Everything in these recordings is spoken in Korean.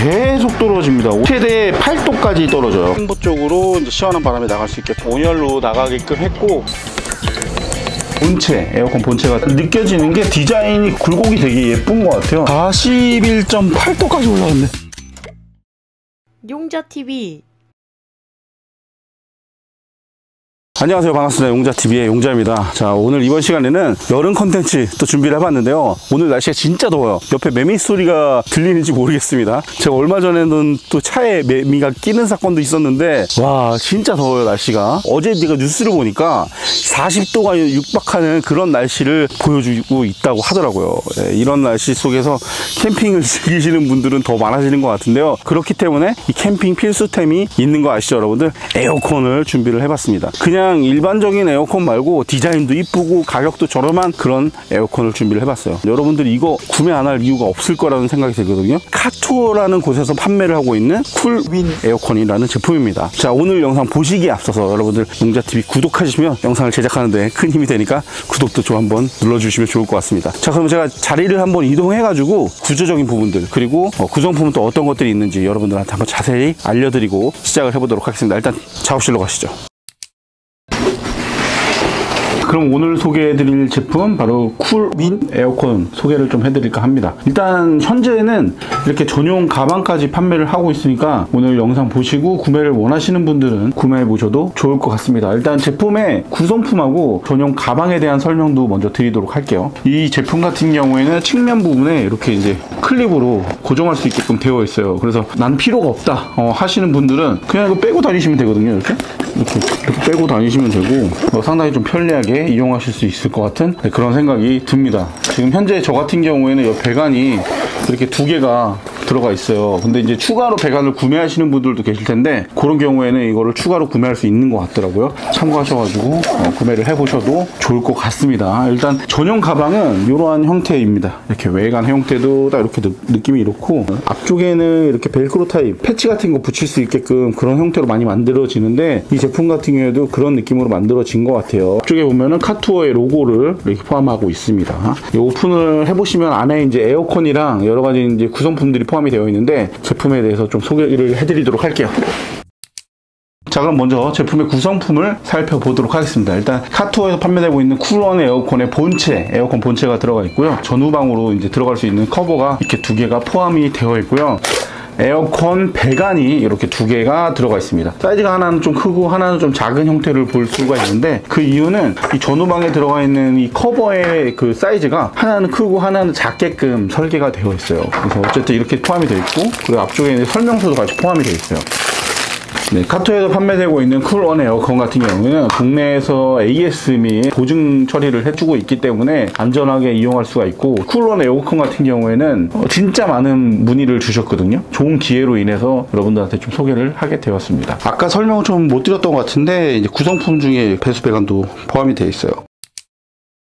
계속 떨어집니다. 최대 8도까지 떨어져요. 승부 쪽으로 이제 시원한 바람이 나갈 수 있게끔 온열로 나가게끔 했고, 본체, 에어컨 본체가 느껴지는 게 디자인이 굴곡이 되게 예쁜 것 같아요. 41.8도까지 올라갔네. 용자TV. 안녕하세요, 반갑습니다. 용자TV의 용자입니다. 자, 오늘 이번 시간에는 여름 컨텐츠 또 준비를 해봤는데요. 오늘 날씨가 진짜 더워요. 옆에 매미 소리가 들리는지 모르겠습니다. 제가 얼마 전에는 또 차에 매미가 끼는 사건도 있었는데, 와, 진짜 더워요, 날씨가. 어제 제가 뉴스를 보니까 40도가 육박하는 그런 날씨를 보여주고 있다고 하더라고요. 네, 이런 날씨 속에서 캠핑을 즐기시는 분들은 더 많아지는 것 같은데요. 그렇기 때문에 이 캠핑 필수템이 있는 거 아시죠, 여러분들? 에어컨을 준비를 해봤습니다. 그냥 일반적인 에어컨 말고 디자인도 이쁘고 가격도 저렴한 그런 에어컨을 준비를 해봤어요. 여러분들이 이거 구매 안 할 이유가 없을 거라는 생각이 들거든요. 카투어라는 곳에서 판매를 하고 있는 쿨윈 에어컨이라는 제품입니다. 자, 오늘 영상 보시기에 앞서서 여러분들 용자TV 구독하시면 영상을 제작하는데 큰 힘이 되니까 구독도 좀 한번 눌러주시면 좋을 것 같습니다. 자, 그럼 제가 자리를 한번 이동해 가지고 구조적인 부분들, 그리고 구성품은 또 어떤 것들이 있는지 여러분들한테 한번 자세히 알려드리고 시작을 해보도록 하겠습니다. 일단 작업실로 가시죠. 그럼 오늘 소개해드릴 제품 바로 쿨윈 에어컨 소개를 좀 해드릴까 합니다. 일단 현재는 이렇게 전용 가방까지 판매를 하고 있으니까 오늘 영상 보시고 구매를 원하시는 분들은 구매해 보셔도 좋을 것 같습니다. 일단 제품의 구성품하고 전용 가방에 대한 설명도 먼저 드리도록 할게요. 이 제품 같은 경우에는 측면 부분에 이렇게 이제 클립으로 고정할 수 있게끔 되어 있어요. 그래서 난 필요가 없다 하시는 분들은 그냥 이거 빼고 다니시면 되거든요. 이렇게 빼고 다니시면 되고 상당히 좀 편리하게 이용하실 수 있을 것 같은 그런 생각이 듭니다. 지금 현재 저 같은 경우에는 이 배관이 이렇게 두 개가 들어가 있어요. 근데 이제 추가로 배관을 구매하시는 분들도 계실 텐데 그런 경우에는 이거를 추가로 구매할 수 있는 것 같더라고요. 참고하셔가지고 구매를 해보셔도 좋을 것 같습니다. 일단 전용 가방은 이러한 형태입니다. 이렇게 외관 형태도 딱 이렇게 느낌이 이렇고, 앞쪽에는 이렇게 벨크로 타입 패치 같은 거 붙일 수 있게끔 그런 형태로 많이 만들어지는데, 이 제품 같은 경우에도 그런 느낌으로 만들어진 것 같아요. 앞쪽에 보면은 카투어의 로고를 이렇게 포함하고 있습니다. 오픈을 해보시면 안에 이제 에어컨이랑 여러 가지 이제 구성품들이 포함이 되어 있는데, 제품에 대해서 좀 소개를 해드리도록 할게요. 자, 그럼 먼저 제품의 구성품을 살펴보도록 하겠습니다. 일단 카투어에서 판매되고 있는 쿨원 에어컨의 본체, 에어컨 본체가 들어가 있고요. 전후방으로 이제 들어갈 수 있는 커버가 이렇게 두 개가 포함이 되어 있고요. 에어컨 배관이 이렇게 두 개가 들어가 있습니다. 사이즈가 하나는 좀 크고 하나는 좀 작은 형태를 볼 수가 있는데, 그 이유는 이 전후방에 들어가 있는 이 커버의 그 사이즈가 하나는 크고 하나는 작게끔 설계가 되어 있어요. 그래서 어쨌든 이렇게 포함이 되어 있고, 그리고 앞쪽에 있는 설명서도 같이 포함이 되어 있어요. 네, 카투어에서 판매되고 있는 쿨원 에어컨 같은 경우에는 국내에서 AS 및 보증 처리를 해주고 있기 때문에 안전하게 이용할 수가 있고, 쿨원 에어컨 같은 경우에는 진짜 많은 문의를 주셨거든요. 좋은 기회로 인해서 여러분들한테 좀 소개를 하게 되었습니다. 아까 설명을 좀 못 드렸던 것 같은데, 이제 구성품 중에 배수 배관도 포함이 되어 있어요.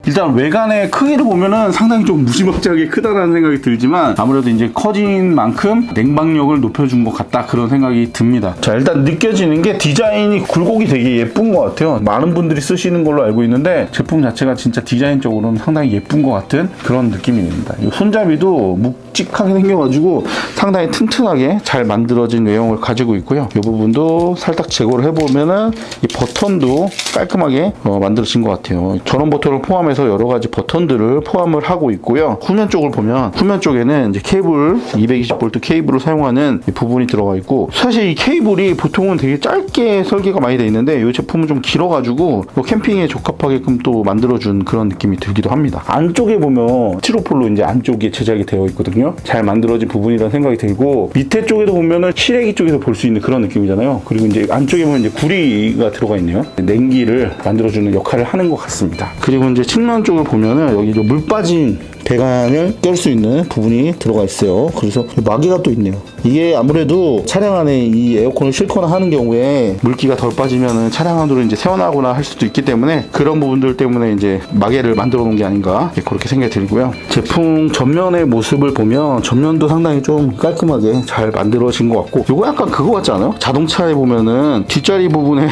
일단 외관의 크기를 보면은 상당히 좀 무지막지하게 크다라는 생각이 들지만, 아무래도 이제 커진 만큼 냉방력을 높여준 것 같다, 그런 생각이 듭니다. 자, 일단 느껴지는 게 디자인이 굴곡이 되게 예쁜 것 같아요. 많은 분들이 쓰시는 걸로 알고 있는데 제품 자체가 진짜 디자인적으로는 상당히 예쁜 것 같은 그런 느낌이 듭니다. 이 손잡이도 묵직하게 생겨가지고 상당히 튼튼하게 잘 만들어진 외형을 가지고 있고요. 이 부분도 살짝 제거를 해보면은 이 버튼도 깔끔하게 만들어진 것 같아요. 전원 버튼을 포함해서 여러 가지 버튼들을 포함을 하고 있고요. 후면 쪽을 보면 후면 쪽에는 이제 케이블 220V 케이블을 사용하는 부분이 들어가 있고, 사실 이 케이블이 보통은 되게 짧게 설계가 많이 되어 있는데 이 제품은 좀 길어가지고 캠핑에 적합하게끔 또 만들어준 그런 느낌이 들기도 합니다. 안쪽에 보면 스티로폴로 이제 안쪽에 제작이 되어 있거든요. 잘 만들어진 부분이라는 생각이 들고, 밑에 쪽에도 보면은 실외기 쪽에서 볼 수 있는 그런 느낌이잖아요. 그리고 이제 안쪽에 보면 이제 구리가 들어가 있네요. 냉기를 만들어주는 역할을 하는 것 같습니다. 그리고 이제 측면 쪽을 보면은 여기 물 빠진 배관을 껴줄 수 있는 부분이 들어가 있어요. 그래서 마개가 또 있네요. 이게 아무래도 차량 안에 이 에어컨을 싣거나 하는 경우에 물기가 덜 빠지면은 차량 안으로 이제 세워나거나 할 수도 있기 때문에 그런 부분들 때문에 이제 마개를 만들어 놓은 게 아닌가, 그렇게 생각이 들고요. 제품 전면의 모습을 보면 전면도 상당히 좀 깔끔하게 잘 만들어진 것 같고, 이거 약간 그거 같지 않아요? 자동차에 보면은 뒷자리 부분에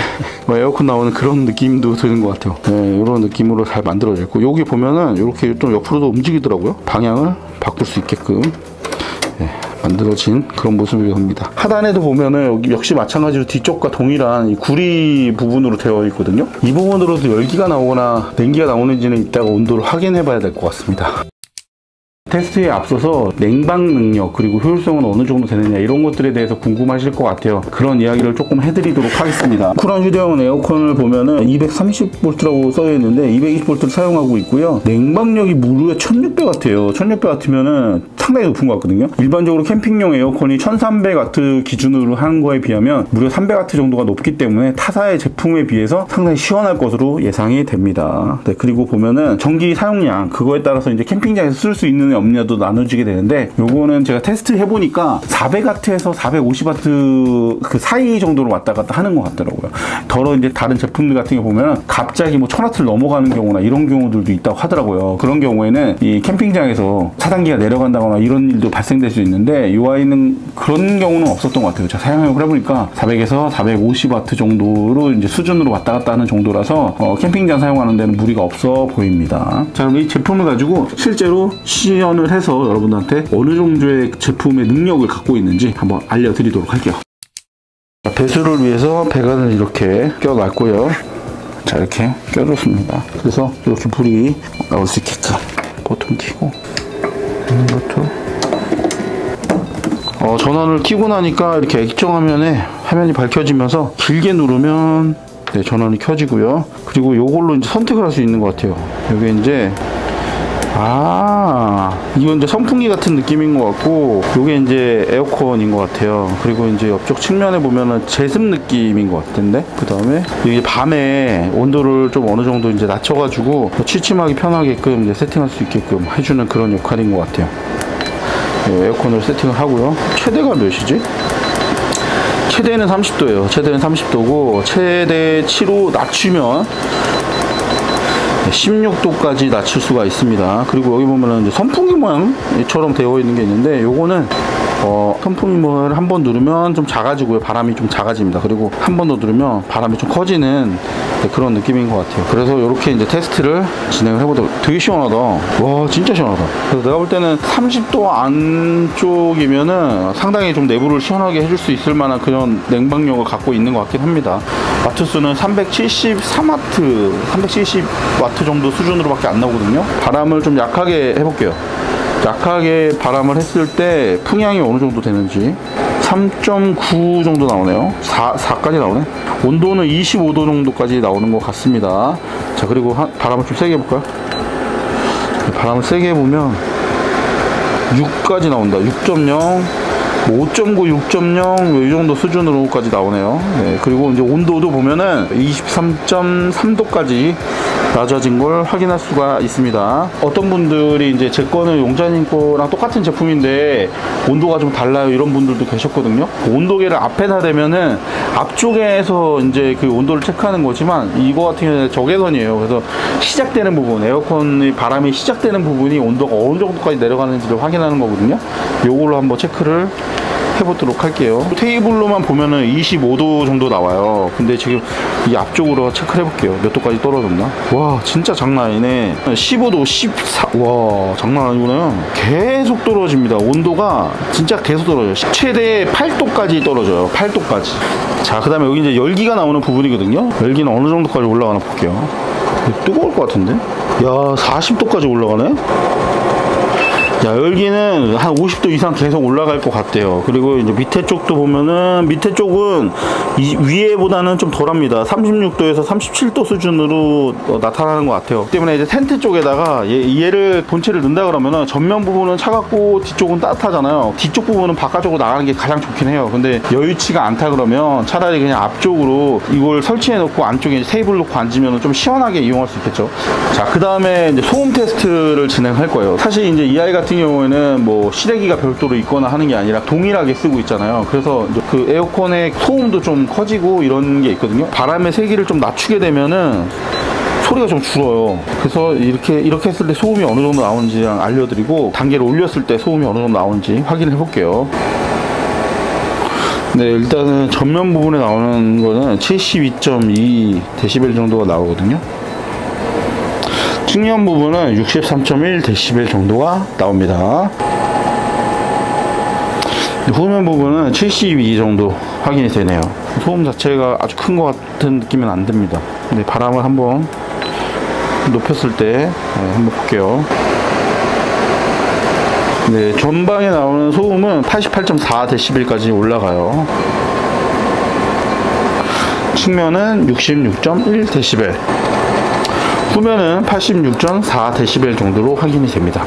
에어컨 나오는 그런 느낌도 드는 것 같아요. 네, 이런 느낌으로 잘 만들어져 있고, 여기 보면은 이렇게 좀 옆으로도 움직이더라고요. 방향을 바꿀 수 있게끔. 네, 만들어진 그런 모습이 됩니다. 하단에도 보면은 여기 역시 마찬가지로 뒤쪽과 동일한 이 구리 부분으로 되어 있거든요. 이 부분으로도 열기가 나오거나 냉기가 나오는지는 이따가 온도를 확인해 봐야 될 것 같습니다. 테스트에 앞서서 냉방 능력 그리고 효율성은 어느 정도 되느냐 이런 것들에 대해서 궁금하실 것 같아요. 그런 이야기를 조금 해드리도록 하겠습니다. 쿨한 휴대용 에어컨을 보면은 230V라고 써 있는데 220V를 사용하고 있고요. 냉방력이 무려 1600 같아요. 1600 같으면은 상당히 높은 것 같거든요. 일반적으로 캠핑용 에어컨이 1300W 기준으로 하는 거에 비하면 무려 300W 정도가 높기 때문에 타사의 제품에 비해서 상당히 시원할 것으로 예상이 됩니다. 네, 그리고 보면은 전기 사용량 그거에 따라서 이제 캠핑장에서 쓸 수 있는 염료도 나눠지게 되는데 요거는 제가 테스트 해보니까 400W에서 450W 그 사이 정도로 왔다 갔다 하는 것 같더라고요. 더러 이제 다른 제품들 같은 게 보면 갑자기 뭐 1000W를 넘어가는 경우나 이런 경우들도 있다고 하더라고요. 그런 경우에는 이 캠핑장에서 차단기가 내려간다거나 이런 일도 발생될 수 있는데 이 아이는 그런 경우는 없었던 것 같아요. 제가 사용을 해보니까 400에서 450W 정도로 이제 수준으로 왔다 갔다 하는 정도라서 캠핑장 사용하는 데는 무리가 없어 보입니다. 자, 그럼 이 제품을 가지고 실제로 시연을 해서 여러분들한테 어느 정도의 제품의 능력을 갖고 있는지 한번 알려드리도록 할게요. 자, 배수를 위해서 배관을 이렇게 껴놨고요. 자, 이렇게 껴줬습니다. 그래서 이렇게 불이 나올 수 있게끔 버튼 켜고 전원을 켜고 나니까 이렇게 액정 화면이 밝혀지면서 길게 누르면 네, 전원이 켜지고요. 그리고 이걸로 이제 선택을 할 수 있는 것 같아요. 이게 이제 이건 이제 선풍기 같은 느낌인 것 같고, 요게 이제 에어컨인 것 같아요. 그리고 이제 옆쪽 측면에 보면은 제습 느낌인 것 같은데, 그 다음에 이게 밤에 온도를 좀 어느 정도 이제 낮춰가지고 취침하기 편하게끔 이제 세팅할 수 있게끔 해주는 그런 역할인 것 같아요. 에어컨을 세팅을 하고요. 최대가 몇이지? 최대는 30도예요. 최대는 30도고 최대치로 낮추면 16도까지 낮출 수가 있습니다. 그리고 여기 보면은 이제 선풍기 모양처럼 되어 있는 게 있는데, 요거는 선풍기 모양을 한 번 누르면 좀 작아지고요. 바람이 좀 작아집니다. 그리고 한 번 더 누르면 바람이 좀 커지는 그런 느낌인 것 같아요. 그래서 이렇게 이제 테스트를 진행을 해보도록. 되게 시원하다. 와, 진짜 시원하다. 그래서 내가 볼 때는 30도 안쪽이면은 상당히 좀 내부를 시원하게 해줄 수 있을 만한 그런 냉방력을 갖고 있는 것 같긴 합니다. 와트수는 373W, 370W 정도 수준으로밖에 안 나오거든요. 바람을 좀 약하게 해볼게요. 약하게 바람을 했을 때 풍향이 어느 정도 되는지 3.9 정도 나오네요. 4까지 나오네. 온도는 25도 정도까지 나오는 것 같습니다. 자, 그리고 바람을 좀 세게 해볼까요? 바람을 세게 해보면 6까지 나온다. 6.0, 5.9, 6.0 이 정도 수준으로까지 나오네요. 네, 그리고 이제 온도도 보면은 23.3도까지 낮아진 걸 확인할 수가 있습니다. 어떤 분들이 이제 제 거는 용자님 거랑 똑같은 제품인데 온도가 좀 달라요, 이런 분들도 계셨거든요. 온도계를 앞에다 대면은 앞쪽에서 이제 그 온도를 체크하는 거지만, 이거 같은 경우는 적외선이에요. 그래서 시작되는 부분, 에어컨의 바람이 시작되는 부분이 온도가 어느 정도까지 내려가는지를 확인하는 거거든요. 요걸로 한번 체크를 해보도록 할게요. 테이블로만 보면은 25도 정도 나와요. 근데 지금 이 앞쪽으로 체크를 해볼게요. 몇 도까지 떨어졌나? 와, 진짜 장난 아니네. 15도, 14. 와, 장난 아니구나. 계속 떨어집니다. 온도가 진짜 계속 떨어져요. 최대 8도까지 떨어져요. 8도까지. 자, 그 다음에 여기 이제 열기가 나오는 부분이거든요. 열기는 어느 정도까지 올라가나 볼게요. 뜨거울 것 같은데? 야, 40도까지 올라가네? 자, 열기는 한 50도 이상 계속 올라갈 것 같대요. 그리고 이제 밑에 쪽도 보면은, 밑에 쪽은 위에보다는 좀 덜합니다. 36도에서 37도 수준으로 나타나는 것 같아요. 때문에 이제 텐트 쪽에다가 얘를 본체를 넣는다 그러면은 전면 부분은 차갑고 뒤쪽은 따뜻하잖아요. 뒤쪽 부분은 바깥쪽으로 나가는 게 가장 좋긴 해요. 근데 여유치가 않다 그러면 차라리 그냥 앞쪽으로 이걸 설치해 놓고 안쪽에 테이블 놓고 앉으면 좀 시원하게 이용할 수 있겠죠. 자, 그 다음에 이제 소음 테스트를 진행할 거예요. 사실 이제 이 아이 같은 경우에는 뭐 실외기가 별도로 있거나 하는 게 아니라 동일하게 쓰고 있잖아요. 그래서 이제 그 에어컨의 소음도 좀 커지고 이런 게 있거든요. 바람의 세기를 좀 낮추게 되면은 소리가 좀 줄어요. 그래서 이렇게 했을 때 소음이 어느 정도 나오는지 알려드리고, 단계를 올렸을 때 소음이 어느 정도 나오는지 확인해 볼게요. 네, 일단은 전면 부분에 나오는 거는 72.2dB 정도가 나오거든요. 측면 부분은 63.1dB 정도가 나옵니다. 후면 부분은 72 정도 확인이 되네요. 소음 자체가 아주 큰 것 같은 느낌은 안 듭니다. 근데 바람을 한번 높였을 때 한번 볼게요. 네, 전방에 나오는 소음은 88.4dB까지 올라가요. 측면은 66.1dB, 후면은 86.4dB 정도로 확인이 됩니다.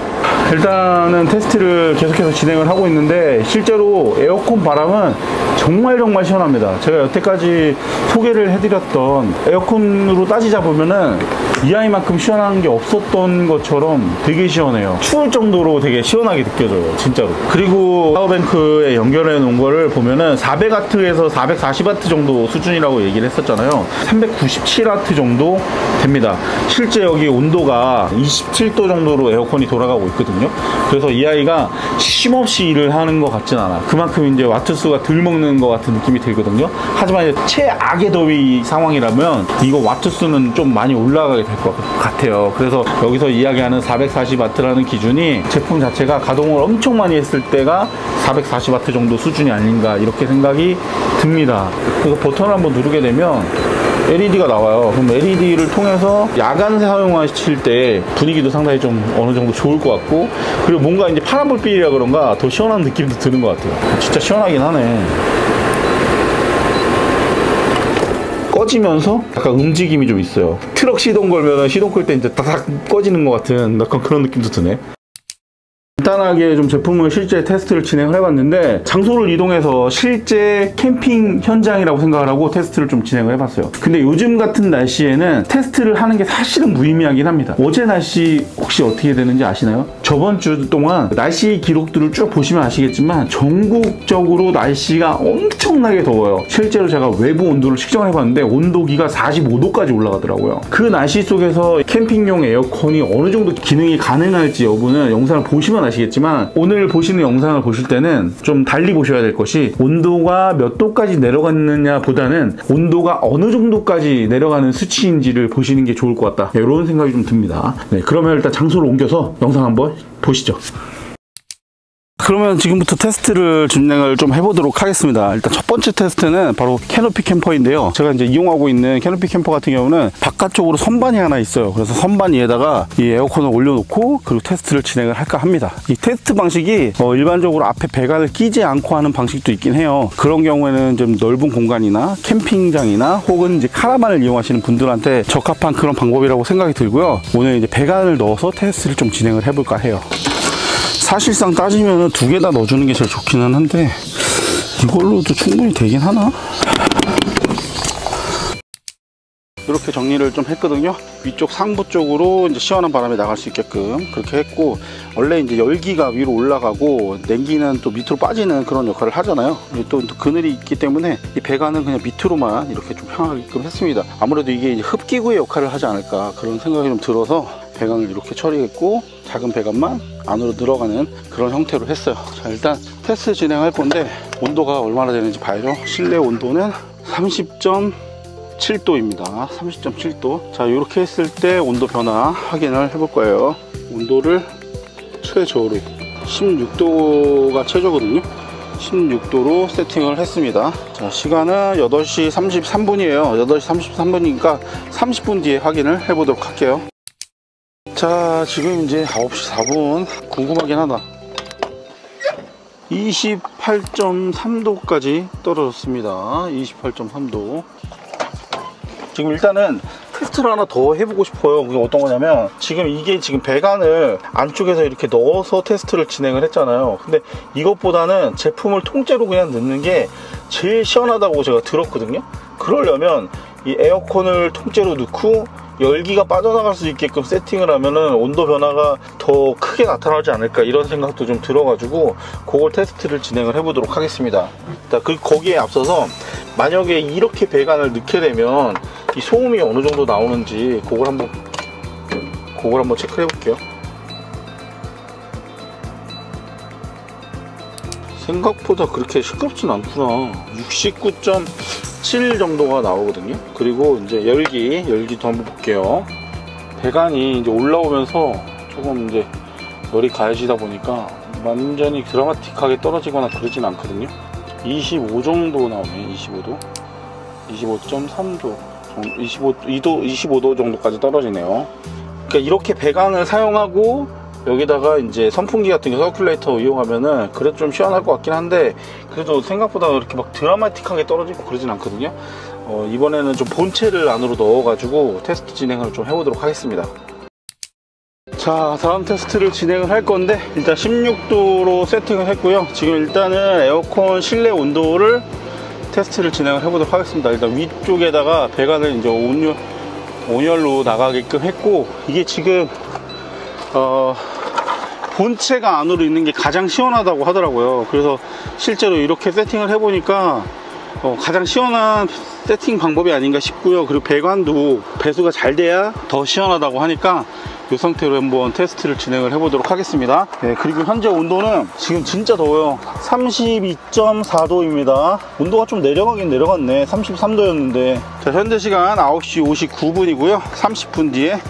일단은 테스트를 계속해서 진행을 하고 있는데 실제로 에어컨 바람은 정말 시원합니다. 제가 여태까지 소개를 해드렸던 에어컨으로 따지자 보면은 이 아이만큼 시원한 게 없었던 것처럼 되게 시원해요. 추울 정도로 되게 시원하게 느껴져요, 진짜로. 그리고 파워뱅크에 연결해 놓은 거를 보면은 400W에서 440W 정도 수준이라고 얘기를 했었잖아요. 397W 정도 됩니다. 실제 여기 온도가 27도 정도로 에어컨이 돌아가고 있거든요. 그래서 이 아이가 쉼없이 일을 하는 것 같진 않아. 그만큼 이제 와트수가 덜 먹는 것 같은 느낌이 들거든요. 하지만 이제 최악의 더위 상황이라면 이거 와트수는 좀 많이 올라가게 될 것 같아요. 그래서 여기서 이야기하는 440W라는 기준이 제품 자체가 가동을 엄청 많이 했을 때가 440W 정도 수준이 아닌가 이렇게 생각이 듭니다. 그래서 버튼을 한번 누르게 되면 LED가 나와요. 그럼 LED를 통해서 야간 사용하실 때 분위기도 상당히 좀 어느 정도 좋을 것 같고, 그리고 뭔가 이제 파란불빛이라 그런가 더 시원한 느낌도 드는 것 같아요. 진짜 시원하긴 하네. 꺼지면서 약간 움직임이 좀 있어요. 트럭 시동 걸면 시동 끌 때 이제 다닥 꺼지는 것 같은 약간 그런 느낌도 드네. 간단하게 좀 제품을 실제 테스트를 진행을 해봤는데, 장소를 이동해서 실제 캠핑 현장이라고 생각을 하고 테스트를 좀 진행을 해봤어요. 근데 요즘 같은 날씨에는 테스트를 하는 게 사실은 무의미하긴 합니다. 어제 날씨 혹시 어떻게 되는지 아시나요? 저번 주 동안 날씨 기록들을 쭉 보시면 아시겠지만 전국적으로 날씨가 엄청나게 더워요. 실제로 제가 외부 온도를 측정을 해봤는데 온도기가 45도까지 올라가더라고요. 그 날씨 속에서 캠핑용 에어컨이 어느 정도 기능이 가능할지 여부는 영상을 보시면 아시겠지만, 오늘 보시는 영상을 보실 때는 좀 달리 보셔야 될 것이, 온도가 몇 도까지 내려갔느냐 보다는 온도가 어느 정도까지 내려가는 수치인지를 보시는 게 좋을 것 같다, 이런 생각이 좀 듭니다. 네, 그러면 일단 장소를 옮겨서 영상 한번 보시죠. 그러면 지금부터 테스트를 진행을 좀 해보도록 하겠습니다. 일단 첫 번째 테스트는 바로 캐노피 캠퍼인데요. 제가 이제 이용하고 있는 캐노피 캠퍼 같은 경우는 바깥쪽으로 선반이 하나 있어요. 그래서 선반 위에다가 이 에어컨을 올려놓고 그리고 테스트를 진행을 할까 합니다. 이 테스트 방식이 일반적으로 앞에 배관을 끼지 않고 하는 방식도 있긴 해요. 그런 경우에는 좀 넓은 공간이나 캠핑장이나 혹은 이제 카라반을 이용하시는 분들한테 적합한 그런 방법이라고 생각이 들고요. 오늘 이제 배관을 넣어서 테스트를 좀 진행을 해볼까 해요. 사실상 따지면 두 개 다 넣어주는 게 제일 좋기는 한데 이걸로도 충분히 되긴 하나? 이렇게 정리를 좀 했거든요. 위쪽 상부 쪽으로 이제 시원한 바람이 나갈 수 있게끔 그렇게 했고, 원래 이제 열기가 위로 올라가고 냉기는 또 밑으로 빠지는 그런 역할을 하잖아요. 또 그늘이 있기 때문에 이 배관은 그냥 밑으로만 이렇게 좀 향하게끔 했습니다. 아무래도 이게 이제 흡기구의 역할을 하지 않을까 그런 생각이 좀 들어서 배관을 이렇게 처리했고, 작은 배관만 안으로 들어가는 그런 형태로 했어요. 자, 일단 테스트 진행할 건데 온도가 얼마나 되는지 봐야죠. 실내 온도는 30.7도입니다. 30.7도. 자, 이렇게 했을 때 온도 변화 확인을 해볼 거예요. 온도를 최저로 16도가 최저거든요. 16도로 세팅을 했습니다. 자, 시간은 8시 33분이에요. 8시 33분이니까 30분 뒤에 확인을 해보도록 할게요. 자, 지금 이제 9시 4분. 궁금하긴 하다. 28.3도까지 떨어졌습니다. 28.3도. 지금 일단은 테스트를 하나 더 해보고 싶어요. 그게 어떤 거냐면, 이게 지금 배관을 안쪽에서 이렇게 넣어서 테스트를 진행을 했잖아요. 근데 이것보다는 제품을 통째로 그냥 넣는 게 제일 시원하다고 제가 들었거든요. 그러려면 이 에어컨을 통째로 넣고 열기가 빠져나갈 수 있게끔 세팅을 하면은 온도 변화가 더 크게 나타나지 않을까, 이런 생각도 좀 들어가지고 그걸 테스트를 진행을 해보도록 하겠습니다. 거기에 앞서서 만약에 이렇게 배관을 넣게 되면 이 소음이 어느 정도 나오는지 그걸 한번 체크를 해볼게요. 생각보다 그렇게 시끄럽진 않구나. 69.7 정도가 나오거든요. 그리고 이제 열기도 한번 볼게요. 배관이 이제 올라오면서 조금 이제 열이 가해지다 보니까 완전히 드라마틱하게 떨어지거나 그러진 않거든요. 25 정도 나오네. 25도 25.3도 25도 정도까지 떨어지네요. 그러니까 이렇게 배관을 사용하고 여기다가 이제 선풍기 같은 게 서큘레이터 이용하면은 그래도 좀 시원할 것 같긴 한데, 그래도 생각보다 그렇게 막 드라마틱하게 떨어지고 그러진 않거든요. 이번에는 좀 본체를 안으로 넣어가지고 테스트 진행을 좀 해보도록 하겠습니다. 자, 다음 테스트를 진행을 할 건데, 일단 16도로 세팅을 했고요. 지금 일단은 에어컨 실내 온도를 테스트를 진행을 해보도록 하겠습니다. 일단 위쪽에다가 배관을 이제 온열로 나가게끔 했고, 이게 지금 본체가 안으로 있는 게 가장 시원하다고 하더라고요. 그래서 실제로 이렇게 세팅을 해보니까 가장 시원한 세팅 방법이 아닌가 싶고요. 그리고 배관도 배수가 잘 돼야 더 시원하다고 하니까 이 상태로 한번 테스트를 진행을 해보도록 하겠습니다. 네, 그리고 현재 온도는 지금 진짜 더워요. 32.4도입니다. 온도가 좀 내려가긴 내려갔네. 33도였는데. 자, 현재 시간 9시 59분이고요 30분 뒤에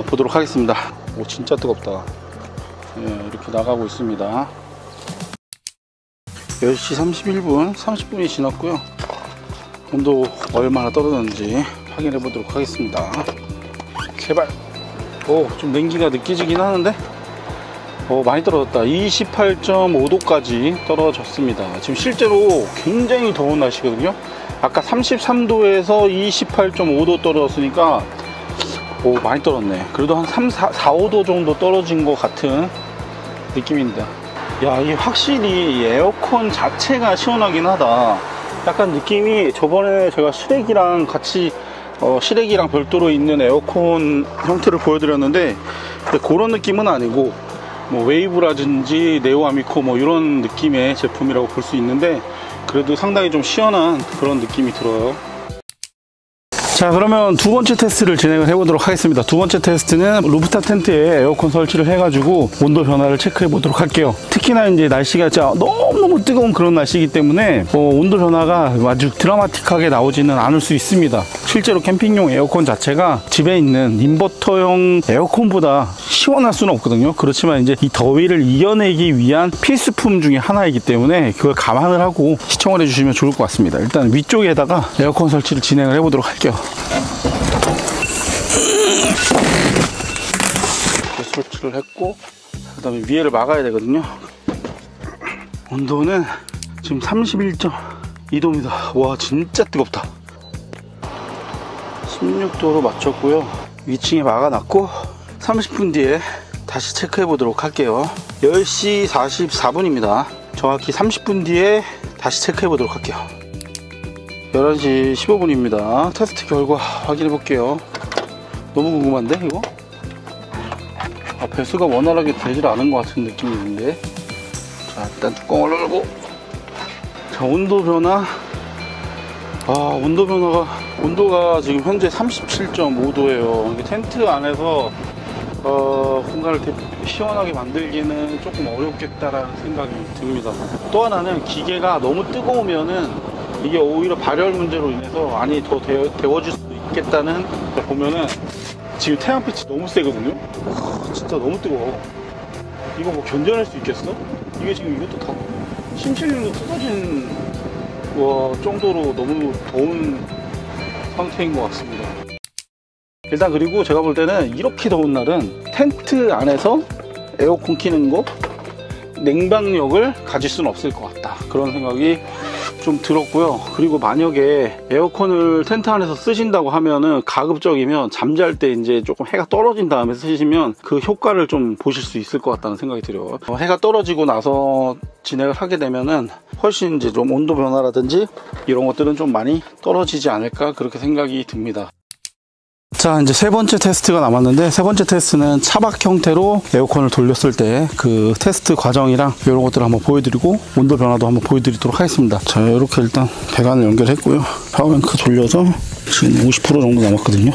보도록 하겠습니다. 오, 진짜 뜨겁다. 네, 이렇게 나가고 있습니다. 10시 31분 30분이 지났고요. 온도 얼마나 떨어졌는지 확인해 보도록 하겠습니다. 제발. 좀 냉기가 느껴지긴 하는데 많이 떨어졌다. 28.5도까지 떨어졌습니다. 지금 실제로 굉장히 더운 날씨거든요. 아까 33도에서 28.5도 떨어졌으니까 많이 떨어졌네. 그래도 한 4, 5도 정도 떨어진 것 같은 느낌입니다. 야, 이게 확실히 에어컨 자체가 시원하긴 하다. 약간 느낌이, 저번에 제가 시래기랑 같이 시래기랑 별도로 있는 에어컨 형태를 보여드렸는데, 그런 느낌은 아니고 뭐 웨이브라든지 네오아미코 뭐 이런 느낌의 제품이라고 볼 수 있는데, 그래도 상당히 좀 시원한 그런 느낌이 들어요. 자, 그러면 두 번째 테스트를 진행을 해보도록 하겠습니다. 두 번째 테스트는 루프탑 텐트에 에어컨 설치를 해가지고 온도 변화를 체크해 보도록 할게요. 특히나 이제 날씨가 진짜 너무너무 뜨거운 그런 날씨이기 때문에 온도 변화가 아주 드라마틱하게 나오지는 않을 수 있습니다. 실제로 캠핑용 에어컨 자체가 집에 있는 인버터용 에어컨보다 시원할 수는 없거든요. 그렇지만 이제 이 더위를 이겨내기 위한 필수품 중에 하나이기 때문에 그걸 감안을 하고 시청을 해주시면 좋을 것 같습니다. 일단 위쪽에다가 에어컨 설치를 진행을 해보도록 할게요. 이렇게 설치를 했고, 그 다음에 위에를 막아야 되거든요. 온도는 지금 31.2도입니다 와, 진짜 뜨겁다. 16도로 맞췄고요. 위층에 막아놨고 30분 뒤에 다시 체크해 보도록 할게요. 10시 44분입니다 정확히 30분 뒤에 다시 체크해 보도록 할게요. 11시 15분입니다 테스트 결과 확인해 볼게요. 너무 궁금한데 이거? 배수가 원활하게 되질 않은 것 같은 느낌이 있는데. 자, 일단 뚜껑을 열고, 자, 온도 변화. 온도가 지금 현재 37.5도예요 이게 텐트 안에서 공간을 시원하게 만들기는 조금 어렵겠다라는 생각이 듭니다. 또 하나는 기계가 너무 뜨거우면은 이게 오히려 발열 문제로 인해서 안이 더 데워질 수도 있겠다는, 보면은 지금 태양빛이 너무 세거든요. 진짜 너무 뜨거워. 이거 뭐 견뎌낼 수 있겠어? 이게 지금 이것도 다 심실로 뜯어진 정도로 너무 더운 상태인 것 같습니다. 일단 그리고 제가 볼 때는 이렇게 더운 날은 텐트 안에서 에어컨 키는 거, 냉방력을 가질 수는 없을 것 같다, 그런 생각이 좀 들었고요. 그리고 만약에 에어컨을 텐트 안에서 쓰신다고 하면은 가급적이면 잠잘 때 이제 조금 해가 떨어진 다음에 쓰시면 그 효과를 좀 보실 수 있을 것 같다는 생각이 들어요. 해가 떨어지고 나서 진행을 하게 되면은 훨씬 이제 좀 온도 변화라든지 이런 것들은 좀 많이 떨어지지 않을까, 그렇게 생각이 듭니다. 자, 이제 세 번째 테스트가 남았는데, 세 번째 테스트는 차박 형태로 에어컨을 돌렸을 때 그 테스트 과정이랑 이런 것들을 한번 보여드리고 온도 변화도 한번 보여드리도록 하겠습니다. 자, 이렇게 일단 배관을 연결했고요. 파워뱅크 돌려서 지금 50% 정도 남았거든요.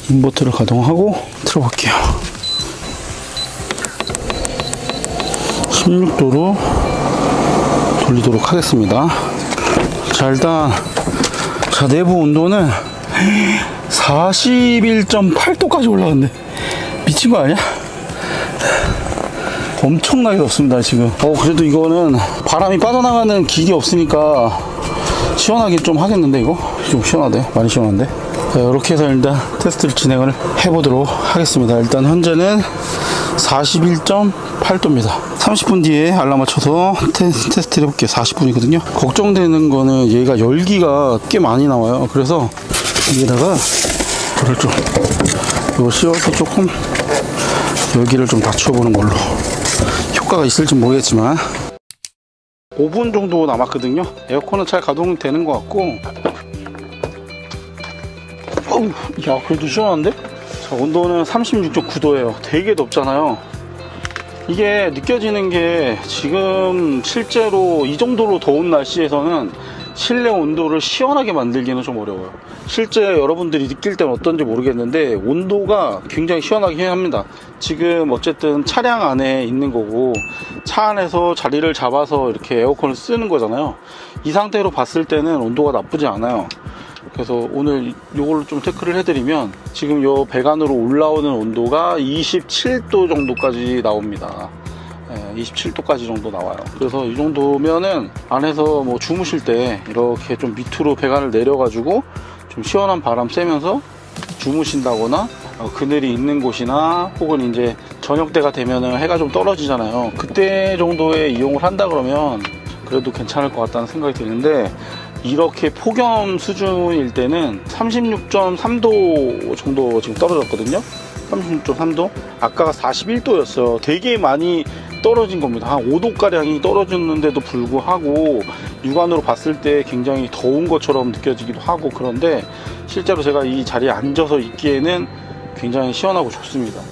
인버터를 가동하고 틀어볼게요. 16도로 돌리도록 하겠습니다. 자, 일단 내부 온도는 41.8도까지 올라갔네. 미친 거 아니야? 엄청나게 덥습니다 지금. 그래도 이거는 바람이 빠져나가는 길이 없으니까 시원하게 좀 하겠는데, 이거 좀 시원하대. 많이 시원한데. 이렇게 해서 일단 테스트를 진행을 해보도록 하겠습니다. 일단 현재는 41.8도입니다 30분 뒤에 알람 맞춰서 테스트를 해볼게요. 40분이거든요 걱정되는 거는 얘가 열기가 꽤 많이 나와요. 그래서 여기다가 불을 좀 이거 씌워서 조금 열기를 좀 낮춰보는 걸로. 효과가 있을지 모르겠지만 5분 정도 남았거든요. 에어컨은 잘 가동되는 것 같고, 야 그래도 시원한데? 자, 온도는 36.9도예요 되게 덥잖아요. 이게 느껴지는 게 지금 실제로 이 정도로 더운 날씨에서는 실내 온도를 시원하게 만들기는 좀 어려워요. 실제 여러분들이 느낄 때는 어떤지 모르겠는데 온도가 굉장히 시원하게 합니다. 지금 어쨌든 차량 안에 있는 거고 차 안에서 자리를 잡아서 이렇게 에어컨을 쓰는 거잖아요. 이 상태로 봤을 때는 온도가 나쁘지 않아요. 그래서 오늘 요걸로 좀 체크를 해드리면 지금 요 배관으로 올라오는 온도가 27도 정도까지 나옵니다. 27도까지 정도 나와요. 그래서 이 정도면은 안에서 뭐 주무실 때 이렇게 좀 밑으로 배관을 내려가지고 좀 시원한 바람 쐬면서 주무신다거나 그늘이 있는 곳이나 혹은 이제 저녁 때가 되면은 해가 좀 떨어지잖아요. 그때 정도에 이용을 한다 그러면 그래도 괜찮을 것 같다는 생각이 드는데, 이렇게 폭염 수준일 때는 36.3도 정도 지금 떨어졌거든요. 36.3도? 아까가 41도였어요. 되게 많이 떨어진 겁니다. 한 5도가량이 떨어졌는데도 불구하고 육안으로 봤을 때 굉장히 더운 것처럼 느껴지기도 하고, 그런데 실제로 제가 이 자리에 앉아서 있기에는 굉장히 시원하고 좋습니다.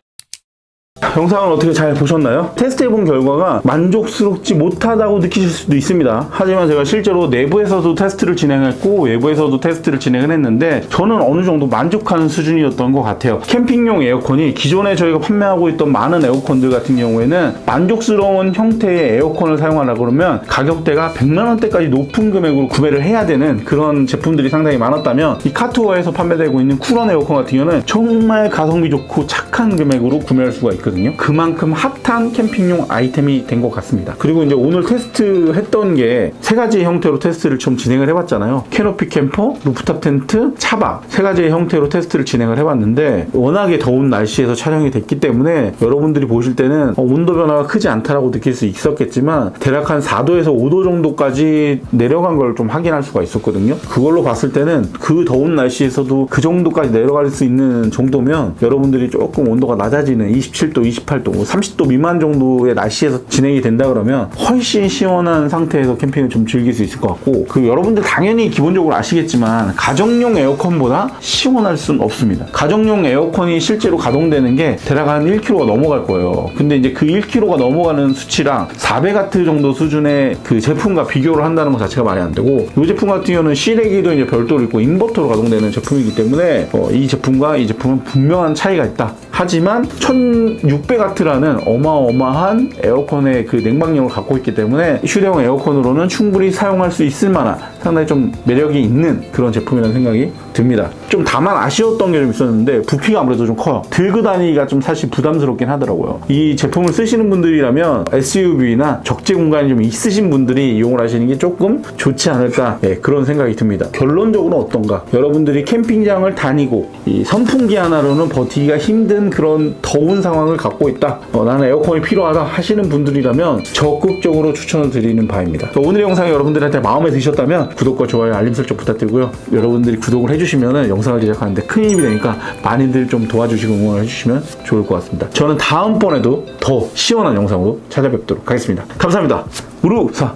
영상을 어떻게 잘 보셨나요? 테스트해본 결과가 만족스럽지 못하다고 느끼실 수도 있습니다. 하지만 제가 실제로 내부에서도 테스트를 진행했고 외부에서도 테스트를 진행을 했는데 저는 어느 정도 만족하는 수준이었던 것 같아요. 캠핑용 에어컨이 기존에 저희가 판매하고 있던 많은 에어컨들 같은 경우에는 만족스러운 형태의 에어컨을 사용하려고 그러면 가격대가 100만원대까지 높은 금액으로 구매를 해야 되는 그런 제품들이 상당히 많았다면, 이 카투어에서 판매되고 있는 쿨원 에어컨 같은 경우는 정말 가성비 좋고 착한 금액으로 구매할 수가 있거든요. 그만큼 핫한 캠핑용 아이템이 된 것 같습니다. 그리고 이제 오늘 테스트 했던 게 세 가지의 형태로 테스트를 좀 진행을 해봤잖아요. 캐노피 캠퍼, 루프탑 텐트, 차박, 세 가지의 형태로 테스트를 진행을 해봤는데 워낙에 더운 날씨에서 촬영이 됐기 때문에 여러분들이 보실 때는 온도 변화가 크지 않다라고 느낄 수 있었겠지만 대략 한 4도에서 5도 정도까지 내려간 걸 좀 확인할 수가 있었거든요. 그걸로 봤을 때는 그 더운 날씨에서도 그 정도까지 내려갈 수 있는 정도면 여러분들이 조금 온도가 낮아지는 27도, 28도, 30도 미만 정도의 날씨에서 진행이 된다 그러면 훨씬 시원한 상태에서 캠핑을 좀 즐길 수 있을 것 같고, 그 여러분들 당연히 기본적으로 아시겠지만 가정용 에어컨보다 시원할 수는 없습니다. 가정용 에어컨이 실제로 가동되는 게 대략 한 1kg가 넘어갈 거예요. 근데 이제 그 1kg가 넘어가는 수치랑 400W 정도 수준의 그 제품과 비교를 한다는 것 자체가 말이 안 되고, 이 제품 같은 경우는 실외기도 이제 별도로 있고 인버터로 가동되는 제품이기 때문에 이 제품과 이 제품은 분명한 차이가 있다. 하지만 1600W라는 어마어마한 에어컨의 그 냉방력을 갖고 있기 때문에 휴대용 에어컨으로는 충분히 사용할 수 있을 만한 상당히 좀 매력이 있는 그런 제품이라는 생각이 듭니다. 좀 다만 아쉬웠던 게 좀 있었는데 부피가 아무래도 좀 커요. 들고 다니기가 좀 사실 부담스럽긴 하더라고요. 이 제품을 쓰시는 분들이라면 SUV나 적재 공간이 좀 있으신 분들이 이용을 하시는 게 조금 좋지 않을까, 그런 생각이 듭니다. 결론적으로 어떤가? 여러분들이 캠핑장을 다니고 이 선풍기 하나로는 버티기가 힘든 그런 더운 상황을 갖고 있다, 나는 에어컨이 필요하다 하시는 분들이라면 적극적으로 추천을 드리는 바입니다. 오늘의 영상이 여러분들한테 마음에 드셨다면 구독과 좋아요, 알림 설정 부탁드리고요. 여러분들이 구독을 해주시면 영상을 제작하는데 큰 힘이 되니까 많이들 좀 도와주시고 응원을 해주시면 좋을 것 같습니다. 저는 다음번에도 더 시원한 영상으로 찾아뵙도록 하겠습니다. 감사합니다. 우루사!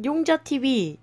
용자TV